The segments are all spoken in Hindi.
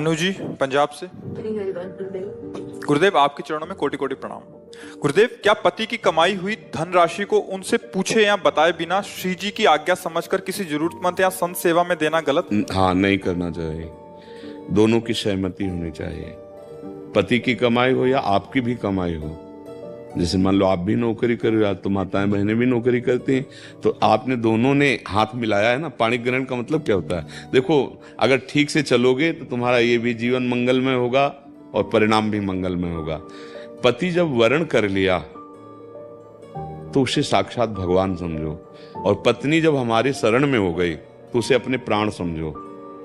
अनु जी पंजाब से। गुरुदेव आपके चरणों में कोटि कोटि प्रणाम। गुरुदेव, क्या पति की कमाई हुई धनराशि को उनसे पूछे या बताए बिना श्री जी की आज्ञा समझकर किसी जरूरतमंद या संत सेवा में देना गलत? हाँ, नहीं करना चाहिए। दोनों की सहमति होनी चाहिए। पति की कमाई हो या आपकी भी कमाई हो, जैसे मान लो आप भी नौकरी कर रहे हो, तो माताएं बहनें भी नौकरी करती हैं, तो आपने दोनों ने हाथ मिलाया है ना। पाणी ग्रहण का मतलब क्या होता है? देखो, अगर ठीक से चलोगे तो तुम्हारा ये भी जीवन मंगलमय होगा और परिणाम भी मंगलमय होगा। पति जब वर्ण कर लिया तो उसे साक्षात भगवान समझो, और पत्नी जब हमारी शरण में हो गई तो उसे अपने प्राण समझो।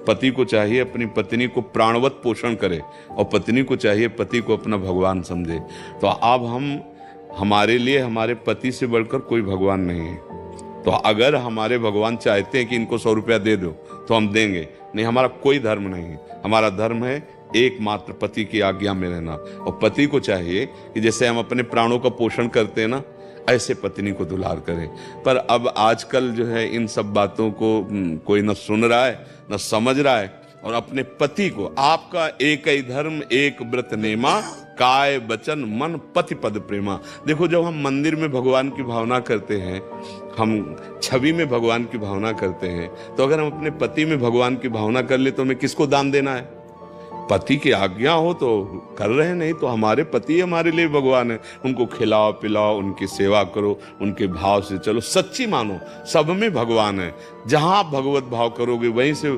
पति को चाहिए अपनी पत्नी को प्राणवत पोषण करे, और पत्नी को चाहिए पति को अपना भगवान समझे। तो अब हमारे लिए हमारे पति से बढ़कर कोई भगवान नहीं है। तो अगर हमारे भगवान चाहते हैं कि इनको 100 रुपया दे दो तो हम देंगे, नहीं, हमारा कोई धर्म नहीं है। हमारा धर्म है एकमात्र पति की आज्ञा में रहना, और पति को चाहिए कि जैसे हम अपने प्राणों का पोषण करते हैं ना, ऐसे पत्नी को दुलार करें। पर अब आजकल जो है इन सब बातों को कोई न सुन रहा है न समझ रहा है, और अपने पति को, आपका एक ही धर्म एक व्रत नेमा, काय वचन मन पति पद प्रेमा। देखो, जब हम मंदिर में भगवान की भावना करते हैं, हम छवि में भगवान की भावना करते हैं, तो अगर हम अपने पति में भगवान की भावना कर ले तो हमें किसको दान देना है? पति की आज्ञा हो तो कर रहे हैं, नहीं तो हमारे पति हमारे लिए भगवान है। उनको खिलाओ पिलाओ, उनकी सेवा करो, उनके भाव से चलो, सच्ची मानो सब में भगवान है। जहां आप भगवत भाव करोगे वहीं से।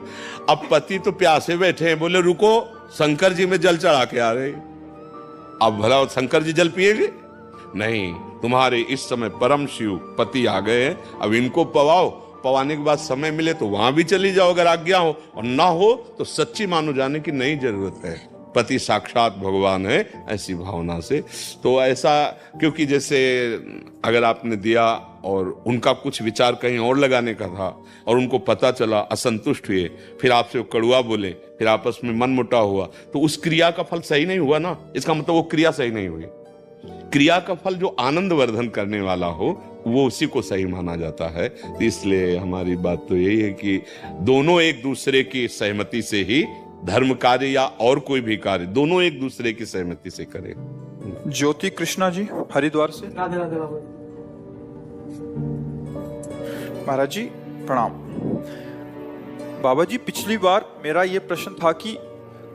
अब पति तो प्यासे बैठे हैं, बोले रुको शंकर जी में जल चढ़ा के आ रहे। अब भला शंकर जी जल पिएंगे? नहीं, तुम्हारे इस समय परम शिव पति आ गए हैं, अब इनको पवाओ। पवाने के बाद समय मिले तो वहां भी चली जाओ अगर आज्ञा हो, और ना हो तो सच्ची मानो जाने की नहीं जरूरत है। पति साक्षात भगवान है, ऐसी भावना से। तो ऐसा, क्योंकि जैसे अगर आपने दिया और उनका कुछ विचार कहीं और लगाने का था और उनको पता चला, असंतुष्ट हुए, फिर आपसे वो कड़वा बोले, फिर आपस में मन मुटाव हुआ, तो उस क्रिया का फल सही नहीं हुआ ना। इसका मतलब वो क्रिया सही नहीं हुई। क्रिया का फल जो आनंद वर्धन करने वाला हो वो उसी को सही माना जाता है। तो इसलिए हमारी बात तो यही है कि दोनों एक दूसरे की सहमति से ही धर्म कार्य या और कोई भी कार्य, दोनों एक दूसरे की सहमति से करें। ज्योति कृष्णा जी हरिद्वार से। महाराज जी प्रणाम। बाबा जी, पिछली बार मेरा ये प्रश्न था कि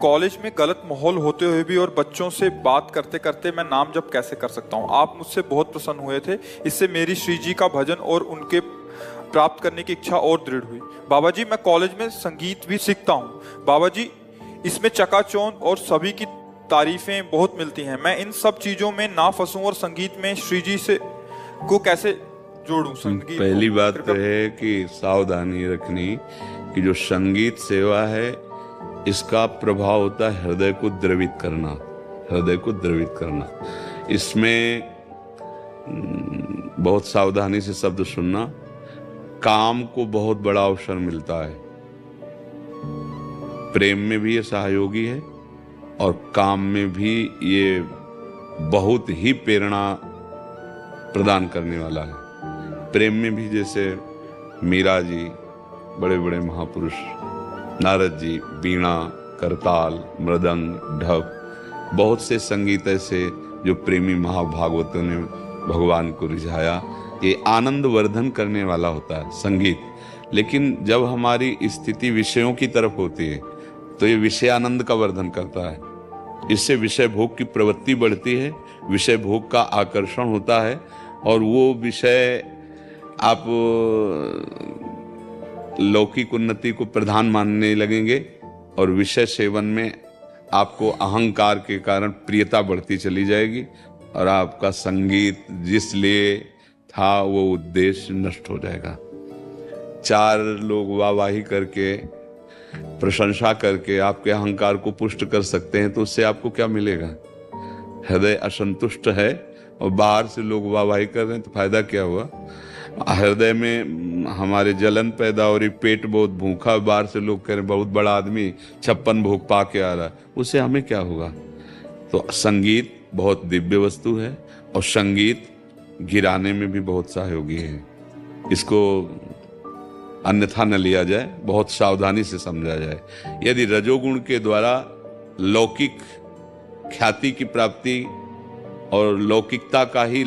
कॉलेज में गलत माहौल होते हुए भी और बच्चों से बात करते करते मैं नाम जप कैसे कर सकता हूँ। आप मुझसे बहुत प्रसन्न हुए थे, इससे मेरी श्री जी का भजन और उनके प्राप्त करने की इच्छा और दृढ़ हुई। बाबा जी, मैं कॉलेज में संगीत भी सीखता हूँ। बाबा जी, इसमें चकाचौंध और सभी की तारीफें बहुत मिलती हैं। मैं इन सब चीजों में ना फंसूं और संगीत में श्री जी से को कैसे जोड़ूं? संगीत पहली बात तो है कि सावधानी रखनी कि जो संगीत सेवा है इसका प्रभाव होता है हृदय को द्रवित करना, हृदय को द्रवित करना। इसमें बहुत सावधानी से शब्द सुनना। काम को बहुत बड़ा अवसर मिलता है, प्रेम में भी ये सहयोगी है और काम में भी ये बहुत ही प्रेरणा प्रदान करने वाला है। प्रेम में भी जैसे मीरा जी, बड़े बड़े महापुरुष, नारद जी, वीणा, करताल, मृदंग, ढप, बहुत से संगीत ऐसे जो प्रेमी महाभागवतों ने भगवान को रिझाया। ये आनंद वर्धन करने वाला होता है संगीत। लेकिन जब हमारी स्थिति विषयों की तरफ होती है तो ये विषय आनंद का वर्धन करता है। इससे विषय भोग की प्रवृत्ति बढ़ती है, विषय भोग का आकर्षण होता है, और वो विषय आप लौकिक उन्नति को प्रधान मानने लगेंगे, और विषय सेवन में आपको अहंकार के कारण प्रियता बढ़ती चली जाएगी, और आपका संगीत जिस लिए था वो उद्देश्य नष्ट हो जाएगा। 4 लोग वाहवाही करके, प्रशंसा करके आपके अहंकार को पुष्ट कर सकते हैं, तो उससे आपको क्या मिलेगा? हृदय असंतुष्ट है और बाहर से लोग वाहवाही कर रहे हैं, तो फायदा क्या हुआ? हृदय में हमारे जलन पैदा हो रही, पेट बहुत भूखा, बाहर से लोग कह रहे बहुत बड़ा आदमी 56 भोग पा के आ रहा है, उससे हमें क्या होगा? तो संगीत बहुत दिव्य वस्तु है, और संगीत गिराने में भी बहुत सहयोगी है। इसको अन्यथा न लिया जाए, बहुत सावधानी से समझा जाए। यदि रजोगुण के द्वारा लौकिक ख्याति की प्राप्ति और लौकिकता का ही